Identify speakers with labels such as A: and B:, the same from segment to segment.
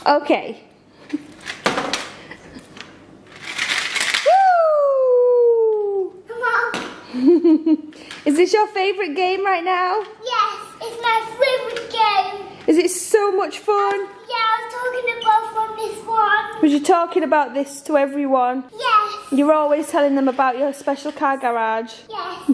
A: Okay. Is this your favourite game right now?
B: Yes, it's my favourite game.
A: Is it so much fun?
B: Yeah, I was talking about from this one.
A: Was you talking about this to everyone?
B: Yes.
A: You're always telling them about your special car garage?
B: Yes.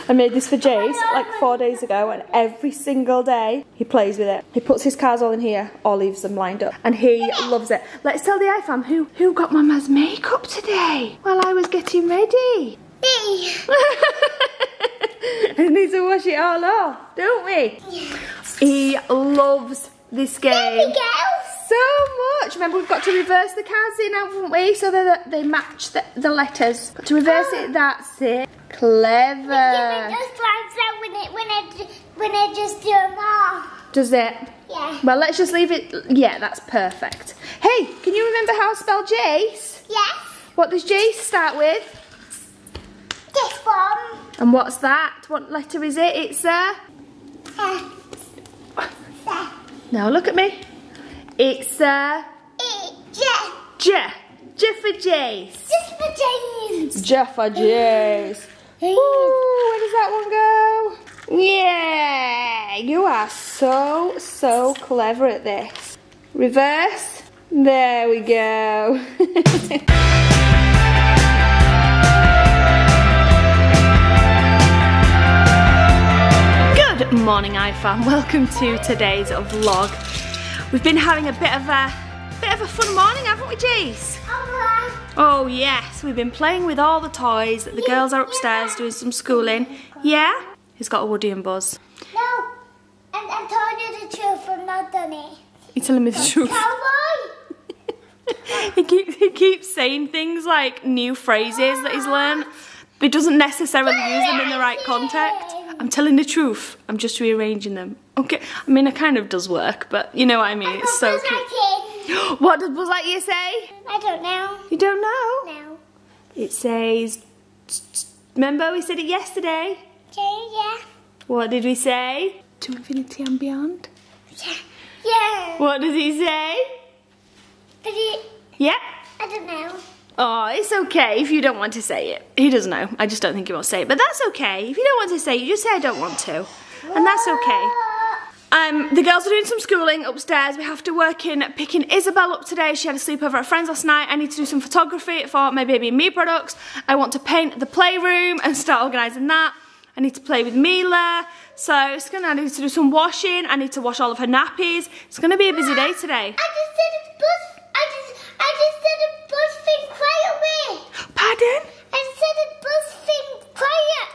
A: I made this for Jace like 4 days ago, and every single day he plays with it. He puts his cars all in here or leaves them lined up, and he loves it. Let's tell the iFam who got Mama's makeup today while I was getting ready.
B: Me.
A: I need to wash it all off, don't we?
B: Yes.
A: He loves this game.
B: There we go.
A: So much. Remember, we've got to reverse the cards in, haven't we? So that they match the letters. Got to reverse it. That's it. Clever.
B: Yeah, it just lines out when I just do them all.
A: Does it?
B: Yeah.
A: Well, let's just leave it. Yeah, that's perfect. Hey, can you remember how to spell Jace?
B: Yes.
A: What does Jace start with?
B: This one.
A: And what's that? What letter is it? It's No, look at me. It's
B: J.
A: J. J for Jace.
B: Just for James.
A: J for Jace. Ooh, where does that one go? Yeah, you are so clever at this. Reverse. There we go. Good morning, iFam. Welcome to today's vlog. We've been having a bit of a fun morning, haven't we, Jace? Oh yes, we've been playing with all the toys. The girls are upstairs doing some schooling. Yeah? He's got a Woody and Buzz.
B: No, I'm telling you the truth. I'm not done it.
A: You're telling me the truth.
B: Cowboy.
A: He keeps saying things like new phrases that he's learned, but he doesn't necessarily use them in the right context. I'm telling the truth. I'm just rearranging them. Okay, I mean, it kind of does work, but you know what I mean. It's so cute. What does Buzz Lightyear say?
B: I don't know.
A: You don't know?
B: No.
A: It says, remember we said it yesterday?
B: Okay, yeah.
A: What did we say? To infinity and beyond?
B: Yeah. Yeah.
A: What does he say?
B: But it,
A: Yeah?
B: I don't know.
A: Oh, it's okay if you don't want to say it. He does know. I just don't think he wants to say it. But that's okay. If you don't want to say it, you just say I don't want to. And that's okay. The girls are doing some schooling upstairs. We have to work in picking Isabelle up today. She had a sleepover at friends last night. I need to do some photography for my baby and me products. I want to paint the playroom and start organising that. I need to play with Mila. So I need to do some washing. I need to wash all of her nappies. It's going to be a busy day today.
B: I just said a buzz thing quietly.
A: Pardon?
B: I said a buzz thing quiet.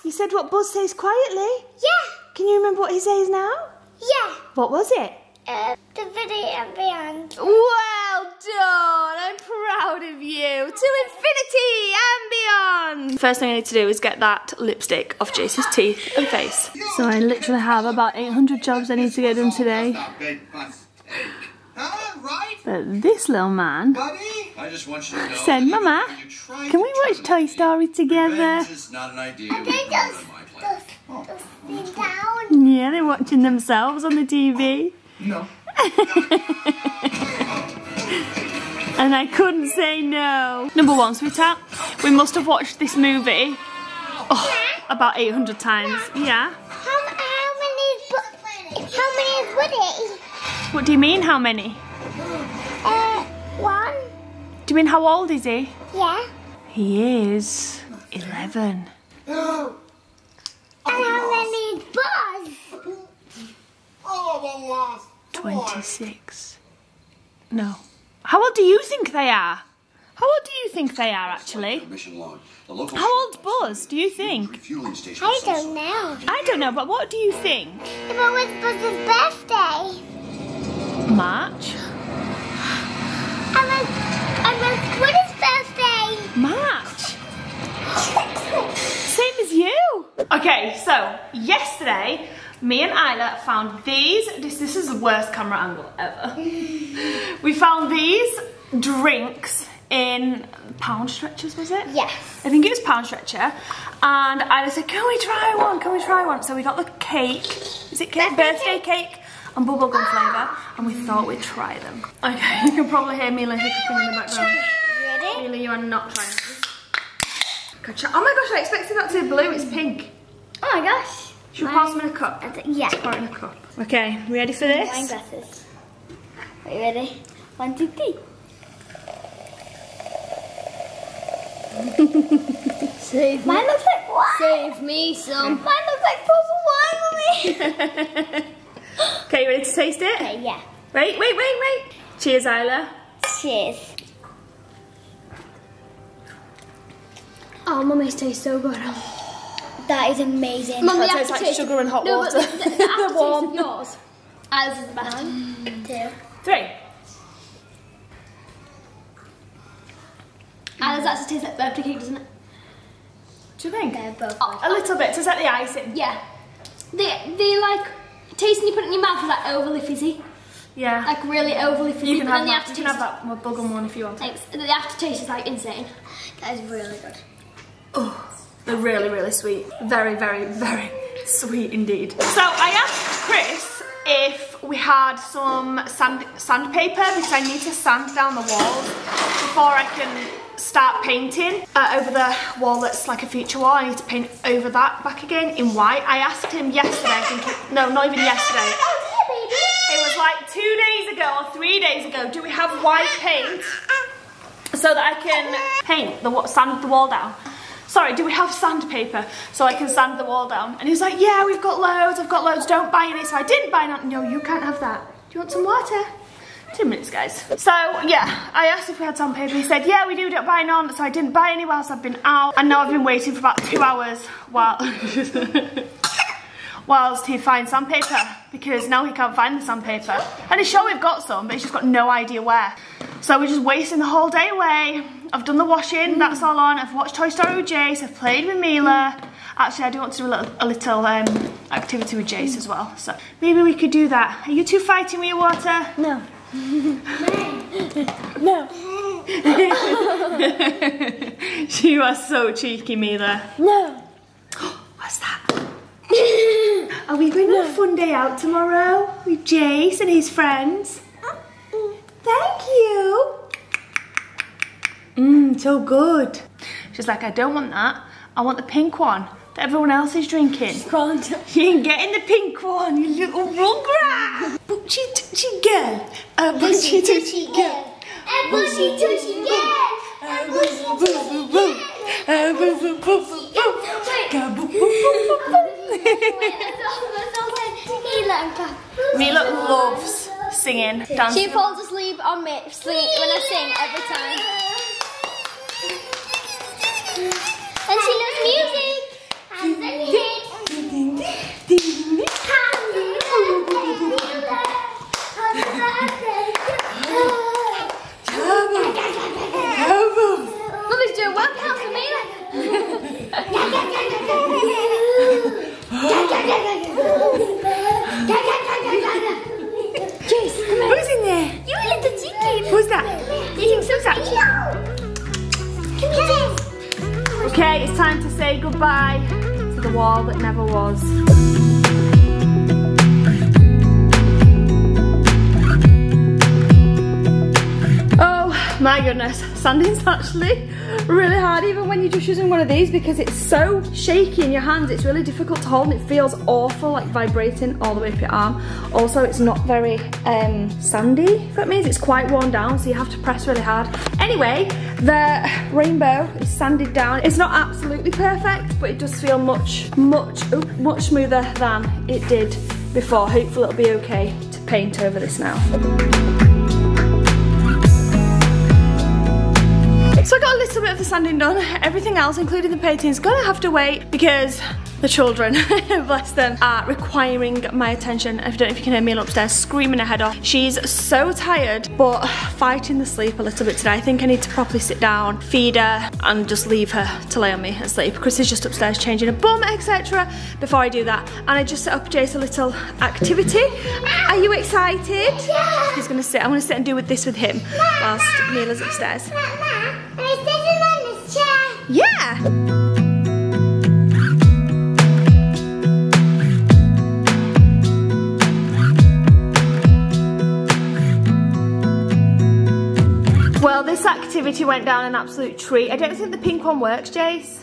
A: You said what Buzz says quietly?
B: Yeah.
A: Can you remember what he says now?
B: Yeah.
A: What was it?
B: The video and beyond.
A: Well done! I'm proud of you. To infinity and beyond! First thing I need to do is get that lipstick off Jace's teeth and face. So I literally have about 800 jobs I need to get done today. But this little man said, Mama, can we watch Toy Story together? Yeah, they're watching themselves on the TV. No. And I couldn't say no. Number one, sweetheart, we must have watched this movie about 800 times. Yeah.
B: How many is Woody?
A: What do you mean, how many?
B: 1.
A: Do you mean how old is he?
B: Yeah.
A: He is 11.
B: And how many is Buzz?
A: 26. No. How old do you think they are? How old do you think they are, actually? How old's Buzz, do you think?
B: I don't know.
A: I don't know, but what do you think?
B: But when's Buzz's birthday?
A: March.
B: And Woody's birthday?
A: March. Same as you. Okay, so yesterday, me and Isla found these. This is the worst camera angle ever. We found these drinks in Pound Stretchers, was it?
B: Yes.
A: I think it was Pound Stretcher. And Isla said, can we try one? Can we try one? So we got the cake. Is it cake? Birthday cake. and bubblegum flavour, and we thought we'd try them. Okay, you can probably hear Mila hiccuping in the background.
B: Ready?
A: Mila, you are not trying this. Gotcha. Oh my gosh, I expected that to be blue, it's pink.
B: Oh my gosh.
A: Should we pass them in a cup?
B: Yeah.
A: Pour it in a cup. Okay, ready for this?
B: Wine glasses. Are you ready? 1, 2, 3. Save mine looks like wine. Save me some. Mine looks like purple wine, Mummy.
A: Okay, you ready to taste it?
B: Okay, yeah.
A: Wait. Cheers, Isla.
B: Cheers. Oh, Mummy's tastes so good. That is amazing.
A: Mummy, that tastes like sugar and hot water.
B: The warm. Of yours. Ours is the best. 1, 2,
A: 3.
B: Ours actually tastes like birthday cake, doesn't it?
A: Do you think?
B: They're both
A: A little bit to set the icing.
B: Yeah. They like taste and you put it in your mouth is like overly fizzy.
A: Yeah.
B: Like really overly fizzy.
A: You can have that. You can have that bubblegum one if you want.
B: Thanks. The aftertaste is like insane. That is really good.
A: Oh, they're really, really sweet. Very, very, very sweet indeed. So I asked Chris if we had some sandpaper because I need to sand down the walls before I can start painting over the wall that's like a feature wall. I need to paint over that back again in white. I asked him yesterday, I think, no, not even yesterday. It was like 2 days ago or 3 days ago. Do we have white paint so that I can paint sand the wall down? Sorry, do we have sandpaper so I can sand the wall down? And he was like, yeah, we've got loads, I've got loads, don't buy any. So I didn't buy none. No, you can't have that. Do you want some water? 2 minutes, guys. So, yeah, I asked if we had sandpaper. He said, yeah, we do, don't buy none. So I didn't buy any whilst I've been out. And now I've been waiting for about 2 hours whilst he finds sandpaper, because now he can't find the sandpaper. And he's sure we've got some, but he's just got no idea where. So we're just wasting the whole day away. I've done the washing, that's all on. I've watched Toy Story with Jace, I've played with Mila. Actually, I do want to do a little activity with Jace as well. So maybe we could do that. Are you two fighting with your water?
B: No.
A: No. You are so cheeky, Mila.
B: No.
A: What's that? Are we going to have a fun day out tomorrow with Jace and his friends? Thank you. So good. She's like, I don't want that. I want the pink one that everyone else is drinking. You ain't getting the pink one, you little rugrat. Butchy touchy girl. A butchy touchy girl.
B: A bushy tushy girl. A bushy tushy girl.
A: A boo boo boo boo boo. Mila loves singing, dancing.
B: She falls asleep on me when I sing every time. And she loves music. And then Mummy's doing workouts for me. Jace, come here.
A: Who's in there?
B: You little chicken.
A: Who's that?
B: You think so, Come here.
A: Okay, it's time to say goodbye to the wall that never was. Oh my goodness, sanding's actually really hard even when you're just using one of these because it's so shaky in your hands. It's really difficult to hold and it feels awful, like vibrating all the way up your arm. Also, it's not very sandy, if that means. It's quite worn down, so you have to press really hard. Anyway, the rainbow is sanded down. It's not absolutely perfect, but it does feel much smoother than it did before. Hopefully it'll be okay to paint over this now. So I got a little bit of the sanding done. Everything else, including the painting, is gonna have to wait because the children, bless them, are requiring my attention. I don't know if you can hear Mila upstairs screaming her head off. She's so tired, but fighting the sleep a little bit today. I think I need to properly sit down, feed her, and just leave her to lay on me and sleep. Chris is just upstairs changing a bum, etc. Before I do that, and I just set up Jace a little activity. Are you excited?
B: Yeah.
A: He's gonna sit. I'm gonna sit and do this with him whilst Mila's upstairs.
B: Am I sitting on this chair?
A: Yeah. this activity went down an absolute treat. I don't think the pink one works, Jace.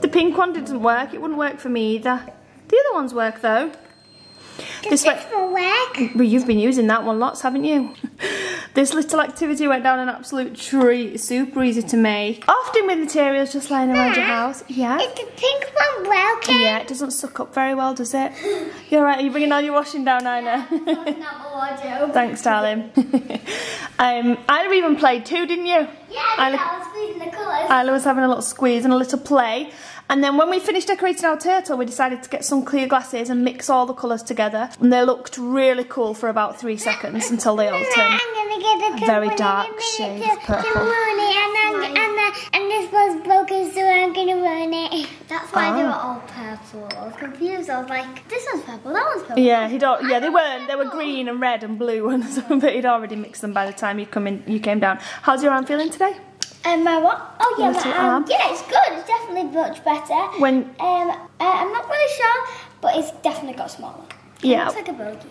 A: The pink one didn't work. It wouldn't work for me either. The other ones work though.
B: This one work?
A: Well, you've been using that one lots, haven't you? This little activity went down an absolute treat. Super easy to make. Often with materials just lying around your house. Yeah.
B: Is the pink one broken?
A: Yeah, it doesn't suck up very well, does it? You're right. Are you bringing all your washing down, Ina? Thanks, darling. Isla even played too, didn't you?
B: Yeah, I was squeezing the colours.
A: Isla was having a little squeeze and a little play. And then when we finished decorating our turtle, we decided to get some clear glasses and mix all the colours together. And they looked really cool for about 3 seconds until they all turned a very dark shade of purple.
B: And this was broken, so I'm going to ruin it. That's why they were all purple. I was confused. I was like, this one's purple, that one's purple.
A: Yeah, they weren't. They were green and red and blue, but he'd already mixed them by the time you came down. How's your arm feeling today?
B: My what? Oh yeah,
A: my arm.
B: Yeah, it's good. It's definitely much better.
A: When
B: I'm not really sure, but it's definitely got smaller.
A: Yeah.
B: It looks like a bogey.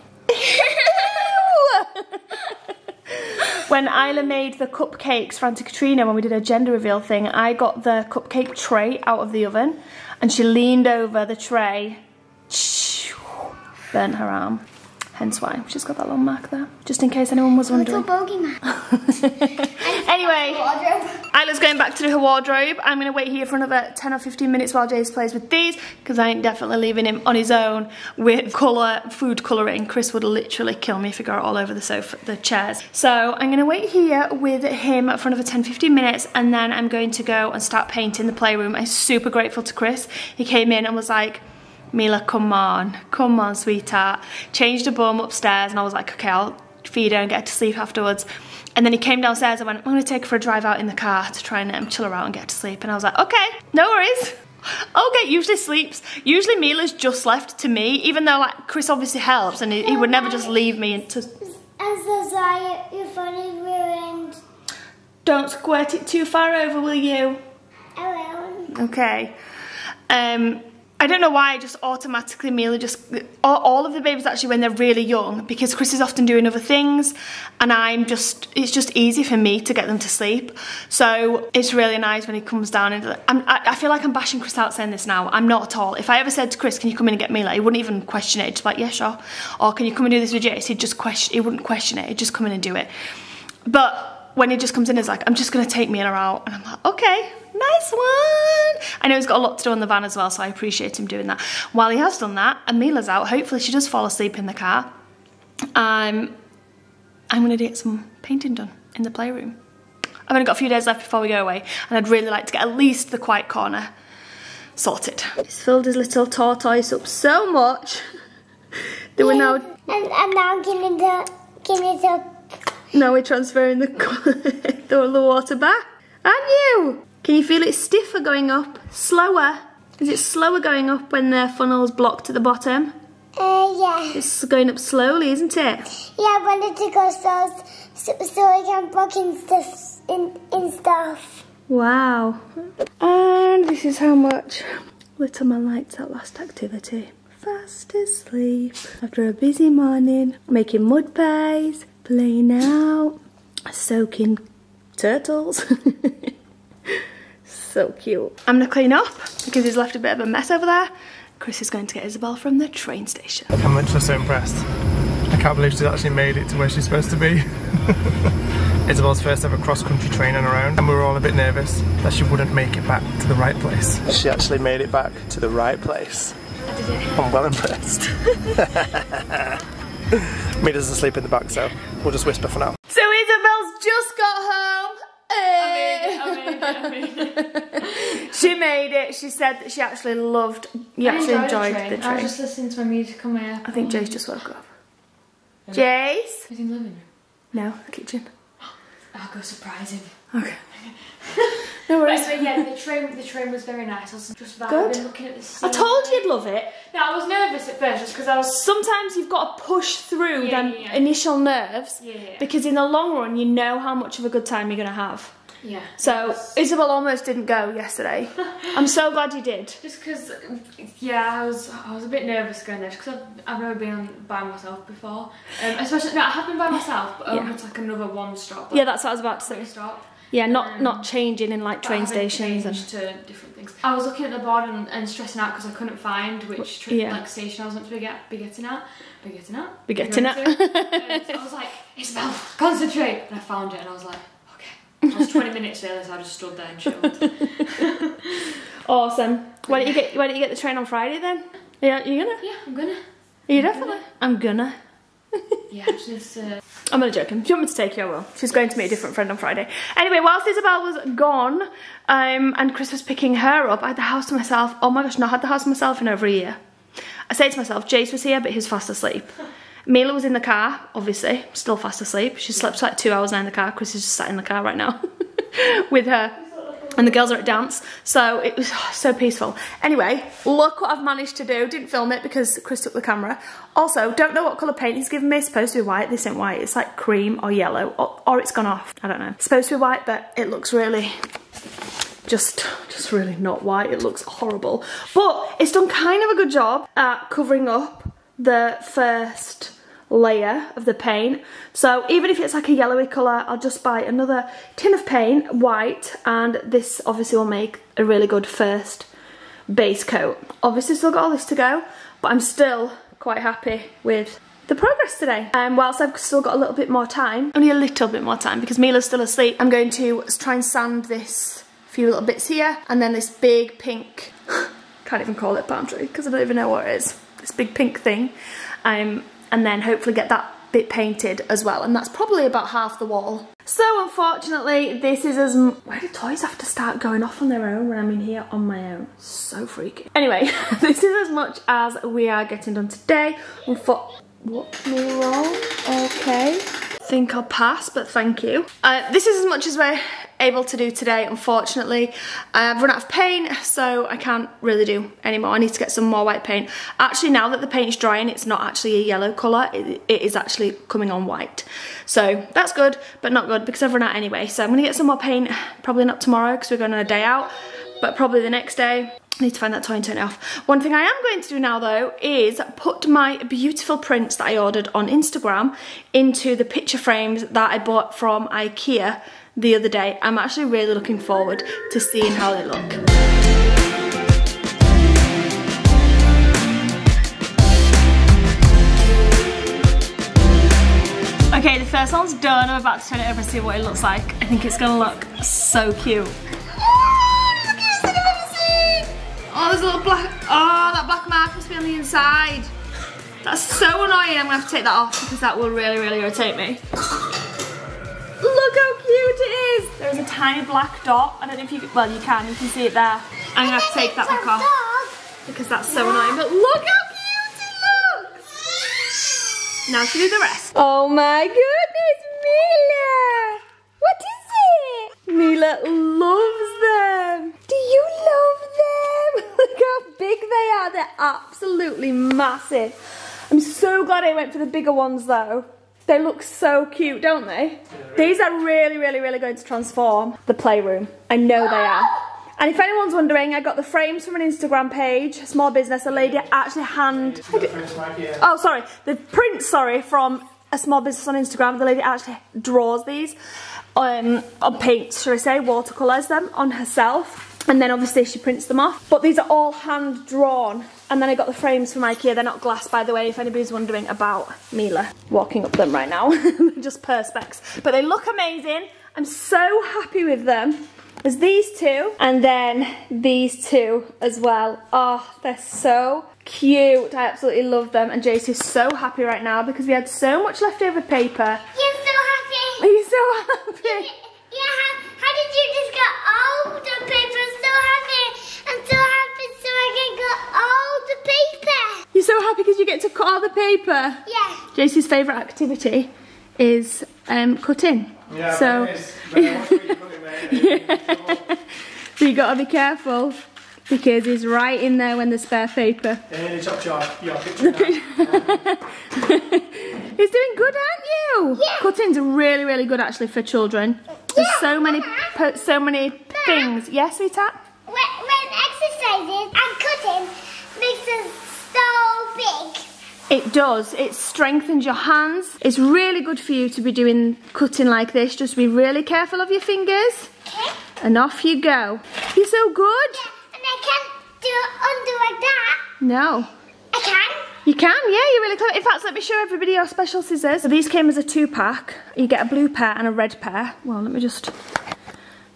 A: When Isla made the cupcakes for Auntie Katrina when we did her gender reveal thing, I got the cupcake tray out of the oven and she leaned over the tray, burnt her arm. Hence why she's got that long mark there, just in case anyone was wondering.
B: Little bogey mark.
A: Anyway, Isla's going back to do her wardrobe. I'm going to wait here for another 10 or 15 minutes while Jace plays with these, because I ain't definitely leaving him on his own with food colouring. Chris would literally kill me if he got it all over the sofa, the chairs. So I'm going to wait here with him for another 10-15 minutes, and then I'm going to go and start painting the playroom. I'm super grateful to Chris. He came in and was like, Mila, come on, sweetheart. Changed her bum upstairs, and I was like, okay, I'll feed her and get her to sleep afterwards. And then he came downstairs and went, I'm going to take her for a drive out in the car to try and chill her out and get her to sleep. And I was like, okay, no worries. Okay, usually sleeps. Usually Mila's just left to me, even though like Chris obviously helps, and he would never just leave me. I'm so
B: sorry, your phone is ruined.
A: Don't squirt it too far over, will you?
B: I will.
A: Okay. I don't know why, I just automatically Mila all of the babies actually when they're really young, because Chris is often doing other things and it's just easy for me to get them to sleep. So it's really nice when he comes down and I feel like I'm bashing Chris out saying this now. I'm not at all. If I ever said to Chris, can you come in and get Mila? He wouldn't even question it. He'd just be like, yeah, sure. Or can you come and do this with Jace? He wouldn't question it. He'd just come in and do it. But when he just comes in, he's like, I'm just going to take Mila out. And I'm like, okay. Nice one! I know he's got a lot to do on the van as well, so I appreciate him doing that. While he has done that, and Mila's out, hopefully she does fall asleep in the car, I'm going to get some painting done in the playroom. I've only got a few days left before we go away, and I'd really like to get at least the quiet corner sorted. He's filled his little tortoise up so much that we're now...
B: And now getting it up.
A: Now we're transferring the water back. Aren't you? Can you feel it stiffer going up? Slower? Is it slower going up when the funnel's blocked at the bottom?
B: Yeah.
A: It's going up slowly, isn't it?
B: Yeah, I wanted to go so I can block in stuff.
A: Wow. And this is how much lit my lights that last activity. Fast asleep after a busy morning, making mud pies, playing out, soaking turtles. So cute. I'm gonna clean up because he's left a bit of a mess over there. Chris is going to get Isabelle from the train station.
C: I'm literally so impressed. I can't believe she's actually made it to where she's supposed to be. Isabelle's first ever cross-country training around, and we were all a bit nervous that she wouldn't make it back to the right place. She actually made it back to the right place.
A: I did it.
C: I'm well impressed. Me doesn't sleep in the back, so we'll just whisper for now.
A: So Isabelle's just got home.
D: I made it.
A: She made it. She said that she actually enjoyed the train.
D: I was just listening to my music on my airphone.
A: I think Jace just woke up. Jace?
D: He's in the living room.
A: No, kitchen.
D: I'll go surprise him.
A: Okay. No worries.
D: Right, but yeah, the train was very nice. I was just
A: Good.
D: looking at the sea.
A: I told you you'd love it.
D: No, I was nervous at first just because I was...
A: Sometimes you've got to push through them initial nerves, because in the long run you know how much of a good time you're going to have.
D: Yeah.
A: So Isabelle almost didn't go yesterday. I'm so glad you did.
D: Just because, yeah, I was a bit nervous going there because I've never been by myself before. Especially, no, I have been by myself, but only to like another one stop. Like,
A: Yeah, that's what I was about to say.
D: Stop.
A: Yeah, not changing in like train stations and
D: to different things. I was looking at the board and stressing out because I couldn't find which like station I was meant to be getting at. So I was like, Isabelle, concentrate, and I found it, and I was like, okay. I was 20 minutes early, so I just stood there and chilled.
A: Awesome. Why don't you get the train on Friday then? Yeah, you gonna?
D: Yeah, I'm gonna.
A: Are you definitely? I'm gonna.
D: Yeah, just.
A: I'm only joking. If you want me to take you, I will. She's going to meet a different friend on Friday. Anyway, whilst Isabelle was gone, and Chris was picking her up, I had the house to myself. Oh my gosh, not had the house to myself in over a year. I say to myself, Jace was here, but he was fast asleep. Mila was in the car, obviously, still fast asleep. She slept for like 2 hours now in the car. Chris is just sat in the car right now with her. And the girls are at dance, so it was so peaceful. Anyway, look what I've managed to do. Didn't film it because Chris took the camera. Also, don't know what colour paint he's given me. It's supposed to be white. This isn't white. It's like cream or yellow, or it's gone off. I don't know. It's supposed to be white, but it looks really, just really not white. It looks horrible. But it's done kind of a good job at covering up the first layer of the paint. So even if it's like a yellowy colour, I'll just buy another tin of paint, white, and this obviously will make a really good first base coat. Obviously still got all this to go, but I'm still quite happy with the progress today. Whilst I've still got a little bit more time, only a little bit more time because Mila's still asleep, I'm going to try and sand this few little bits here, and then this big pink, can't even call it palm tree because I don't even know what it is, this big pink thing, and then hopefully get that bit painted as well, and that's probably about half the wall. So unfortunately this is as why do toys have to start going off on their own when I'm in here on my own? So freaky. Anyway, this is as much as we are getting done today. What me wrong? Okay, think I'll pass, but thank you. This is as much as we're able to do today, unfortunately. I've run out of paint, so I can't really do anymore. I need to get some more white paint. Actually, now that the paint's drying, it's not actually a yellow colour, it is actually coming on white. So that's good, but not good because I've run out anyway. So I'm gonna get some more paint, probably not tomorrow because we're going on a day out, but probably the next day. I need to find that toy and turn it off. One thing I am going to do now though is put my beautiful prints that I ordered on Instagram into the picture frames that I bought from IKEA the other day. I'm actually really looking forward to seeing how they look. Okay, the first one's done. I'm about to turn it over and see what it looks like. I think it's gonna look so cute. Oh, there's a little black, oh, that black mark must be on the inside. That's so annoying. I'm gonna have to take that off because that will really, really irritate me. Look how cute it is. There's a tiny black dot. I don't know if you can, well, you can see it there. I'm gonna have to take that back off because that's so annoying, but look how cute it looks. Now to do the rest. Oh my goodness, Mila. What is it? Mila loves them. Do you love them? Look how big they are. They're absolutely massive. I'm so glad I went for the bigger ones though. They look so cute, don't they? Yeah, these are really, really, really going to transform the playroom. I know they are. And if anyone's wondering, I got the frames from an Instagram page, a small business. A lady actually the prints, from a small business on Instagram. The lady actually draws these on paints, should I say, watercolours them on herself. And then obviously she prints them off. But these are all hand drawn. And then I got the frames from IKEA. They're not glass, by the way, if anybody's wondering about Mila walking up them right now. Just perspex. But they look amazing. I'm so happy with them. There's these two, and then these two as well. Oh, they're so cute. I absolutely love them. And Jace is so happy right now because we had so much leftover paper.
B: You're so happy.
A: Are you so happy?
B: Yeah, how did you just get all the paper? I'm so happy. I'm so happy so I can get all the paper.
A: You're so happy because you get to cut all the paper?
B: Yeah.
A: Jace's favourite activity is cutting.
C: Yeah,
A: so
C: it is. But I watch what you put in there.
A: So you got to be careful because he's right in there when there's spare paper.
C: They nearly chopped your picture now.
A: He's doing good, aren't you?
B: Yeah.
A: Cutting's really, really good actually for children. There's so many things. Yes, sweetheart?
B: When exercising and cutting makes us so big.
A: It does. It strengthens your hands. It's really good for you to be doing cutting like this. Just be really careful of your fingers.
B: Okay.
A: And off you go. You're so good.
B: Yeah, and I can't do undo like that.
A: No.
B: I can.
A: You can, yeah, you're really clever. In fact, let me show everybody your special scissors. So these came as a 2-pack. You get a blue pair and a red pair. Well, let me just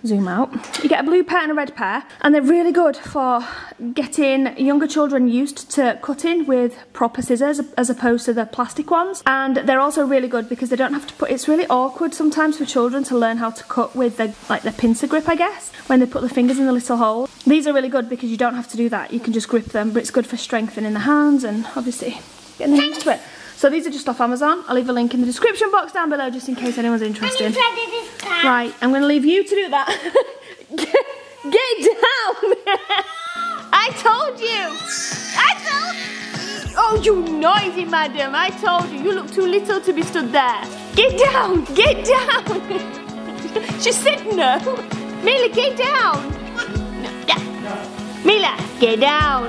A: zoom out. You get a blue pair and a red pair, and they're really good for getting younger children used to cutting with proper scissors as opposed to the plastic ones. And they're also really good because they don't have to put, it's really awkward sometimes for children to learn how to cut with the pincer grip, I guess, when they put the fingers in the little hole. These are really good because you don't have to do that. You can just grip them, but it's good for strengthening the hands and obviously getting them used to it. So these are just off Amazon. I'll leave a link in the description box down below just in case anyone's interested. Right, I'm going to leave you to do that. Get down! I told you! Oh, you noisy madam, I told you. You look too little to be stood there. Get down! Get down! She said no. Mila, get down! No. Yeah. Mila, get down!